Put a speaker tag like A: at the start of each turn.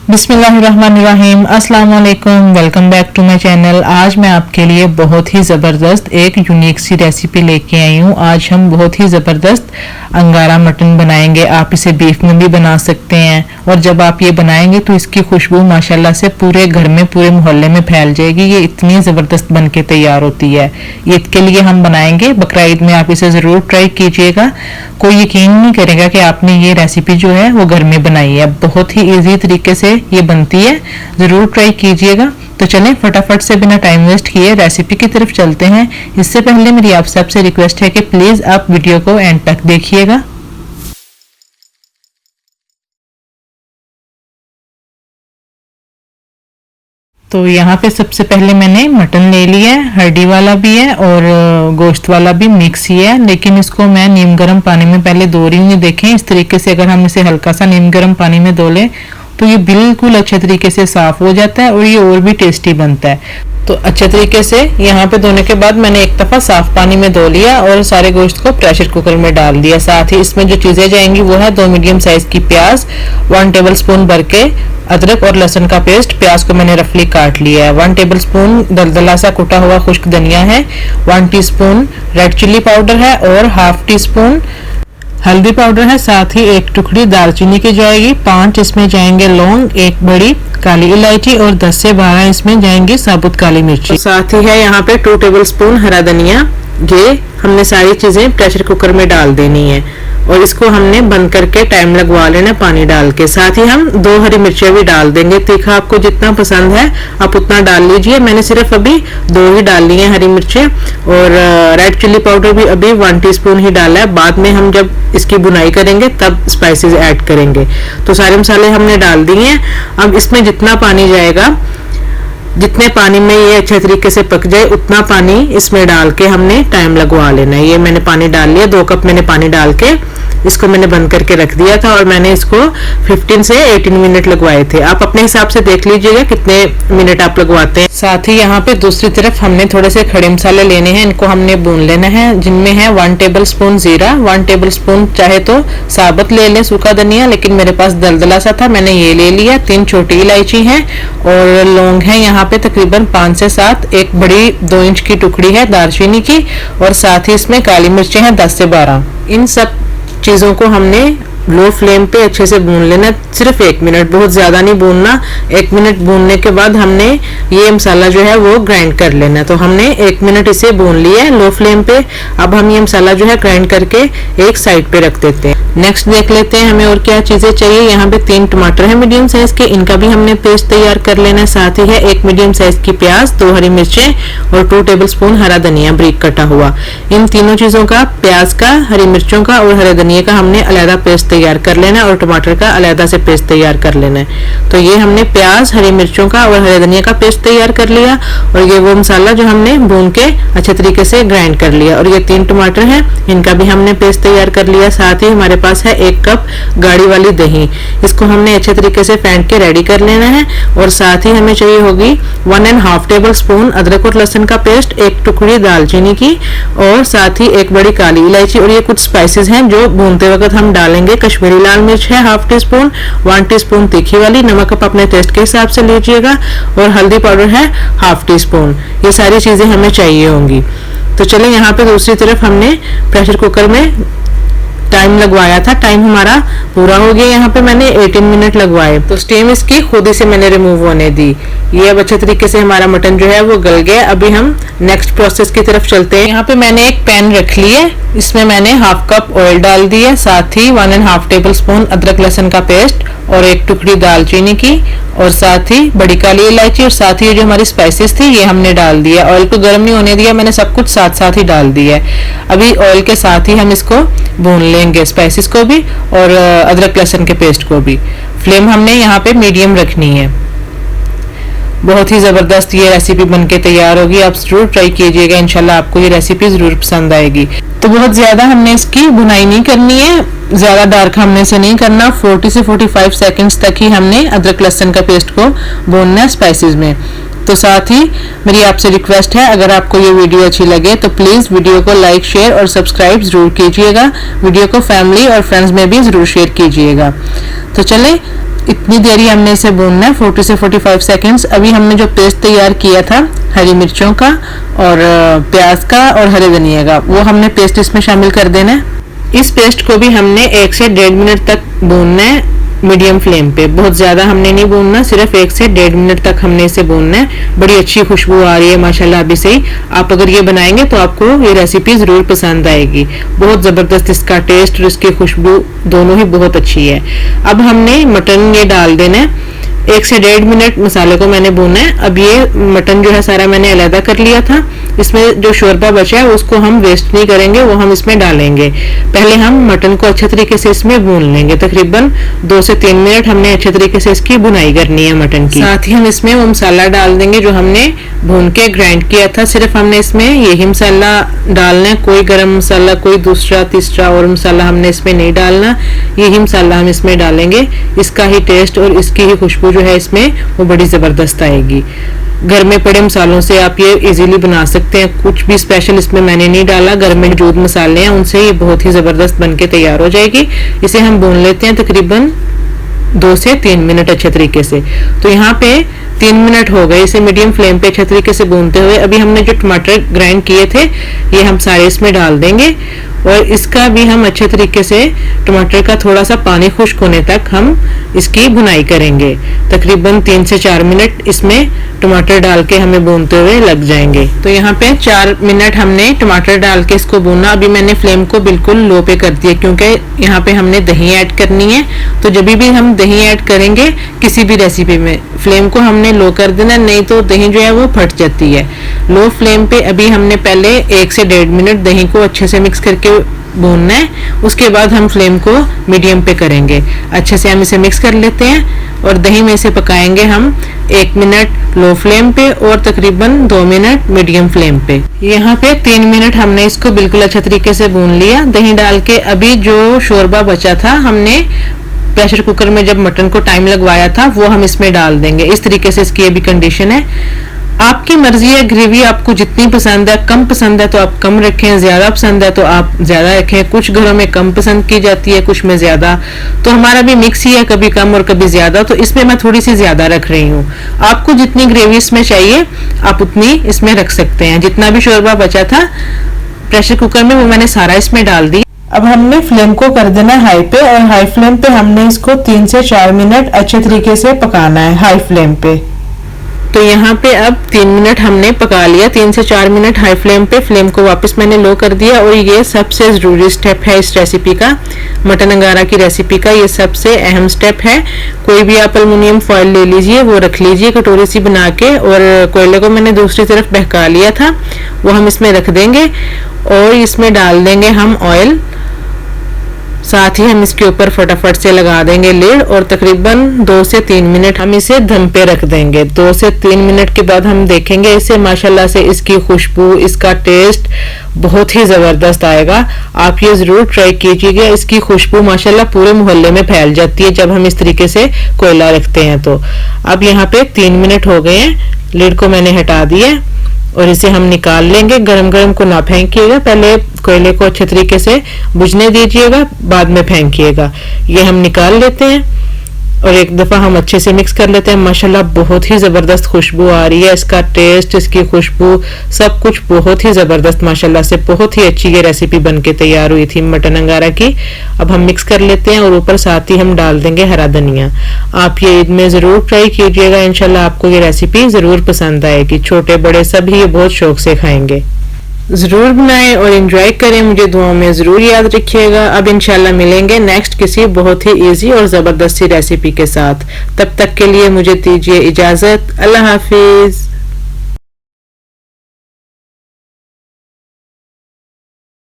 A: बिस्मिल्लाहिर्रहमानिर्रहीम, अस्सलाम वालेकुम। Welcome back to my channel. आज मैं आपके लिए बहुत ही ज़बरदस्त एक यूनिक सी रेसिपी लेके आई हूँ। आज हम बहुत ही ज़बरदस्त अंगारा मटन बनाएंगे। आप इसे बीफ में भी बना सकते हैं और जब आप ये बनाएंगे तो इसकी खुशबू माशाल्लाह से पूरे घर में, पूरे मोहल्ले में फैल जाएगी। ये इतनी ज़बरदस्त बन के तैयार होती है। ईद के लिए हम बनाएंगे, बकरा ईद में आप इसे ज़रूर ट्राई कीजिएगा। कोई यकीन नहीं करेगा कि आपने ये रेसिपी जो है वो घर में बनाई है। बहुत ही ईजी तरीके से ये बनती है, जरूर ट्राई कीजिएगा। तो चलें फटाफट से बिना टाइम वेस्ट किए रेसिपी की तरफ चलते हैं। इससे पहले मेरी आप सबसे रिक्वेस्ट है कि प्लीज आप वीडियो को एंड तक देखिएगा। तो यहाँ पे सबसे पहले मैंने मटन ले लिया है, हड्डी वाला भी है और गोश्त वाला भी मिक्स ही है, लेकिन इसको मैं नीम गर्म पानी में पहले धो रही हूँ। देखें इस तरीके से अगर हम इसे हल्का सा नीम गर्म पानी में धो लें तो ये बिल्कुल अच्छे तरीके से साफ हो जाता है और ये और भी टेस्टी बनता है। तो अच्छे तरीके से यहाँ पे धोने के बाद मैंने एक दफ़ा साफ पानी में धो लिया और सारे गोश्त को प्रेशर कुकर में डाल दिया। साथ ही इसमें जो चीज़ें जाएंगी वो है 2 मीडियम साइज की प्याज, 1 टेबल स्पून भर के अदरक और लहसुन का पेस्ट। प्याज को मैंने रफली काट लिया है। 1 टेबल स्पून दलदला सा कुटा हुआ खुश्क धनिया है, 1 टीस्पून रेड चिल्ली पाउडर है और हाफ टी स्पून हल्दी पाउडर है। साथ ही 1 टुकड़ी दालचीनी की जाएगी, 5 इसमें जाएंगे लौंग, 1 बड़ी काली इलायची और 10 से 12 इसमें जाएंगी साबुत काली मिर्ची। साथ ही है यहाँ पे 2 टेबल स्पून हरा धनिया। ये हमने सारी चीजें प्रेशर कुकर में डाल देनी है और इसको हमने बंद करके टाइम लगवा लेना पानी डाल के। साथ ही हम 2 हरी मिर्चें भी डाल देंगे। तीखा आपको जितना पसंद है आप उतना डाल लीजिए। मैंने सिर्फ अभी 2 ही डाल ली हैं हरी मिर्चें और रेड चिल्ली पाउडर भी अभी 1 टीस्पून ही डाला है। बाद में हम जब इसकी बुनाई करेंगे तब स्पाइसेस ऐड करेंगे। तो सारे मसाले हमने डाल दिए हैं। अब इसमें जितना पानी जाएगा, जितने पानी में ये अच्छे तरीके से पक जाए उतना पानी इसमें डाल के हमने टाइम लगवा लेना है। ये मैंने पानी डाल लिया, 2 कप मैंने पानी डाल के इसको मैंने बंद करके रख दिया था और मैंने इसको 15 से 18 मिनट लगवाए थे। आप अपने हिसाब से देख लीजिएगा कितने मिनट आप लगवाते हैं। साथ ही यहाँ पे दूसरी तरफ हमने थोड़े से खड़े मसाले लेने हैं, इनको हमने भून लेना है, जिनमें है 1 टेबल स्पून जीरा, 1 टेबल स्पून चाहे तो साबुत ले लें सूखा धनिया, लेकिन मेरे पास दलदला सा था मैंने ये ले लिया। 3 छोटी इलायची है और लौंग है यहाँ पे तकरीबन 5 से 7, एक बड़ी 2 इंच की टुकड़ी है दालचीनी की और साथ ही इसमें काली मिर्चें हैं 10 से 12। इन सब चीजों को हमने लो फ्लेम पे अच्छे से भून लेना, सिर्फ 1 मिनट, बहुत ज्यादा नहीं भूनना। 1 मिनट भूनने के बाद हमने ये मसाला जो है वो ग्राइंड कर लेना। तो हमने 1 मिनट इसे भून लिया है लो फ्लेम पे। अब हम ये मसाला जो है ग्राइंड करके एक साइड पे रख देते हैं। नेक्स्ट देख लेते हैं हमें और क्या चीजें चाहिए। यहाँ पे 3 टमाटर है मीडियम साइज के, इनका भी हमने पेस्ट तैयार कर लेना है। साथ ही है 1 मीडियम साइज की प्याज, 2 हरी मिर्चें और 2 टेबल स्पून हरा धनिया ब्रीक कटा हुआ। इन तीनों चीजों का, प्याज का, हरी मिर्चों का और हरे धनिया का हमने अलग पेस्ट तैयार कर लेना है और टमाटर का अलग से पेस्ट तैयार कर लेना है। तो ये हमने प्याज, हरी मिर्चों का और हरे धनिया का पेस्ट तैयार कर लिया और ये वो मसाला जो हमने भून के अच्छे तरीके से ग्राइंड कर लिया। और ये 3 टमाटर हैं, इनका भी हमने पेस्ट तैयार कर लिया। साथ ही हमारे पास है 1 कप गाढ़ी वाली दही, इसको हमने अच्छे तरीके से फेंट के रेडी कर लेना है। और साथ ही हमें चाहिए होगी 1.5 टेबल स्पून अदरक और लहसुन का पेस्ट, 1 टुकड़ी दालचीनी की और साथ ही 1 बड़ी काली इलायची। और ये कुछ स्पाइसेस हैं जो भूनते वक्त हम डालेंगे। कश्मीरी लाल मिर्च है हाफ टी स्पून, 1 टीस्पून तीखी वाली, नमक आप अपने टेस्ट के हिसाब से लीजिएगा और हल्दी पाउडर है हाफ टी स्पून। ये सारी चीजें हमें चाहिए होंगी। तो चलें यहाँ पे दूसरी तरफ हमने प्रेशर कुकर में टाइम लगवाया था, टाइम हमारा पूरा हो गया। यहाँ पे मैंने 18 मिनट लगवाए तो स्टीम इसकी खुद ही से मैंने रिमूव होने दी। ये अब अच्छे तरीके से हमारा मटन जो है वो गल गया। अभी हम नेक्स्ट प्रोसेस की तरफ चलते हैं। यहाँ पे मैंने एक पैन रख लिया है, इसमें मैंने हाफ कप ऑयल डाल दिया, साथ ही 1.5 टेबल स्पून अदरक लहसुन का पेस्ट और 1 टुकड़ी दालचीनी की और साथ ही बड़ी काली इलायची और साथ ही जो हमारी स्पाइसेस थी ये हमने डाल दिया। ऑयल को गर्म नहीं होने दिया, मैंने सब कुछ साथ साथ ही डाल दिया है। अभी ऑयल के साथ ही हम इसको भून लेंगे, स्पाइसेस को भी और अदरक लहसुन के पेस्ट को भी। फ्लेम हमने यहाँ पे मीडियम रखनी है। बहुत ही ज़बरदस्त ये रेसिपी बनके तैयार होगी, आप ज़रूर ट्राई कीजिएगा, इंशाल्लाह आपको ये रेसिपी ज़रूर पसंद आएगी। तो बहुत ज़्यादा हमने इसकी बुनाई नहीं करनी है, ज़्यादा डार्क हमने से नहीं करना। 40 से 45 सेकंड्स तक ही हमने अदरक लहसुन का पेस्ट को भूनना है स्पाइसेस में। तो साथ ही मेरी आपसे रिक्वेस्ट है, अगर आपको ये वीडियो अच्छी लगे तो प्लीज़ वीडियो को लाइक, शेयर और सब्सक्राइब ज़रूर कीजिएगा। वीडियो को फैमिली और फ्रेंड्स में भी ज़रूर शेयर कीजिएगा। तो चलें इतनी देरी हमने इसे भूनना है, 40 से 45 सेकंड्स। अभी हमने जो पेस्ट तैयार किया था हरी मिर्चों का और प्याज का और हरे धनिया का, वो हमने पेस्ट इसमें शामिल कर देना है। इस पेस्ट को भी हमने 1 से 1.5 मिनट तक भूनना है मीडियम फ्लेम पे। बहुत ज़्यादा हमने नहीं भूनना, सिर्फ 1 से 1.5 मिनट तक हमने इसे भूनना है। बड़ी अच्छी खुशबू आ रही है माशाल्लाह अभी से ही। आप अगर ये बनाएंगे तो आपको ये रेसिपी ज़रूर पसंद आएगी। बहुत ज़बरदस्त इसका टेस्ट और इसकी खुशबू दोनों ही बहुत अच्छी है। अब हमने मटन ये डाल देना है। 1 से 1.5 मिनट मसाले को मैंने भूना है। अब ये मटन जो है सारा मैंने अलग कर लिया था। इसमें जो शोरबा बचा है उसको हम वेस्ट नहीं करेंगे, वो हम इसमें डालेंगे। पहले हम मटन को अच्छे तरीके से इसमें भून लेंगे। तकरीबन 2 से 3 मिनट हमने अच्छे तरीके से इसकी भुनाई करनी है मटन की। साथ ही हम इसमें वो मसाला डाल देंगे जो हमने भून के ग्राइंड किया था। सिर्फ हमने इसमें यही मसाला डालना है, कोई गरम मसाला, कोई दूसरा तीसरा और मसाला हमने इसमें नहीं डालना। यही मसाला हम इसमें डालेंगे। इसका ही टेस्ट और इसकी ही खुशबू जो है इसमें वो बड़ी ज़बरदस्त आएगी। घर में पड़े मसालों से आप ये इजीली बना सकते हैं। कुछ भी स्पेशल इसमें मैंने नहीं डाला। घर में मौजूद मसाले हैं उनसे ये बहुत ही ज़बरदस्त बनके तैयार हो जाएगी। इसे हम भून लेते हैं तकरीबन 2 से 3 मिनट अच्छे तरीके से। तो यहाँ पे 3 मिनट हो गए इसे मीडियम फ्लेम पे अच्छे तरीके से भूनते हुए। अभी हमने जो टमाटर ग्राइंड किए थे ये हम सारे इसमें डाल देंगे और इसका भी हम अच्छे तरीके से टमाटर का थोड़ा सा पानी खुश्क होने तक हम इसकी भुनाई करेंगे। तकरीबन 3 से 4 मिनट इसमें टमाटर डाल के हमें भूनते हुए लग जाएंगे। तो यहाँ पे 4 मिनट हमने टमाटर डाल के इसको भूना। अभी मैंने फ्लेम को बिल्कुल लो पे कर दिया क्योंकि यहाँ पे हमने दही ऐड करनी है। तो जब भी हम दही ऐड करेंगे किसी भी रेसिपी में फ्लेम को हमने लो कर देना, नहीं तो दही जो है वो फट जाती है। लो फ्लेम पे अभी हमने पहले 1 से 1.5 मिनट दही को अच्छे से मिक्स करके भूनना है। उसके बाद हम फ्लेम को मीडियम पे करेंगे। अच्छे से हम इसे मिक्स कर लेते हैं और दही में इसे पकाएंगे हम 1 मिनट लो फ्लेम पे और तकरीबन 2 मिनट मीडियम फ्लेम पे। यहाँ पे 3 मिनट हमने इसको बिल्कुल अच्छे तरीके से भून लिया दही डाल के। अभी जो शोरबा बचा था हमने प्रेशर कुकर में जब मटन को टाइम लगवाया था वो हम इसमें डाल देंगे। इस तरीके से इसकी अभी कंडीशन है। आपकी मर्जी है, ग्रेवी आपको जितनी पसंद है, कम पसंद है तो आप कम रखें, ज्यादा पसंद है तो आप ज्यादा रखें। कुछ घरों में कम पसंद की जाती है, कुछ में ज्यादा। तो हमारा भी मिक्स ही है, कभी कम और कभी ज्यादा। तो इसमें मैं थोड़ी सी ज्यादा रख रही हूँ। आपको जितनी ग्रेवी इसमें चाहिए आप उतनी इसमें रख सकते हैं। जितना भी शोरबा बचा था प्रेशर कुकर में वो मैंने सारा इसमें डाल दी। अब हमने फ्लेम को कर देना हाई पे और हाई फ्लेम पे हमने इसको 3 से 4 मिनट अच्छे तरीके से पकाना है हाई फ्लेम पे। तो यहाँ पे अब 3 मिनट हमने पका लिया। 3 से 4 मिनट हाई फ्लेम पे। फ्लेम को वापस मैंने लो कर दिया और ये सबसे ज़रूरी स्टेप है इस रेसिपी का, मटन अंगारा की रेसिपी का ये सबसे अहम स्टेप है। कोई भी आप एल्युमिनियम फॉइल ले लीजिए, वो रख लीजिए कटोरी सी बना के, और कोयले को मैंने दूसरी तरफ बहका लिया था वो हम इसमें रख देंगे और इसमें डाल देंगे हम ऑयल। साथ ही हम इसके ऊपर फटाफट से लगा देंगे लिड और तकरीबन 2 से 3 मिनट हम इसे दम पे रख देंगे। 2 से 3 मिनट के बाद हम देखेंगे इसे। माशाल्लाह से इसकी खुशबू, इसका टेस्ट बहुत ही ज़बरदस्त आएगा। आप ये ज़रूर ट्राई कीजिएगा। इसकी खुशबू माशाल्लाह पूरे मोहल्ले में फैल जाती है जब हम इस तरीके से कोयला रखते हैं। तो अब यहाँ पे 3 मिनट हो गए हैं, लिड को मैंने हटा दिया और इसे हम निकाल लेंगे। गरम गरम को ना फेंकिएगा, पहले कोयले को अच्छे तरीके से बुझने दीजिएगा, बाद में फेंकिएगा। ये हम निकाल लेते हैं और एक दफ़ा हम अच्छे से मिक्स कर लेते हैं। माशाल्लाह बहुत ही ज़बरदस्त खुशबू आ रही है। इसका टेस्ट, इसकी खुशबू, सब कुछ बहुत ही ज़बरदस्त माशाल्लाह से बहुत ही अच्छी ये रेसिपी बनके तैयार हुई थी मटन अंगारा की। अब हम मिक्स कर लेते हैं और ऊपर साथ ही हम डाल देंगे हरा धनिया। आप ये ईद में ज़रूर ट्राई कीजिएगा, इंशाल्लाह आपको ये रेसिपी ज़रूर पसंद आएगी। छोटे बड़े सभी ये बहुत शौक से खाएंगे। ज़रूर बनाएं और एंजॉय करें। मुझे दुआओं में ज़रूर याद रखिएगा। अब इंशाल्लाह मिलेंगे नेक्स्ट किसी बहुत ही इजी और ज़बरदस्त सी रेसिपी के साथ। तब तक के लिए मुझे दीजिए इजाज़त। अल्लाह हाफिज़।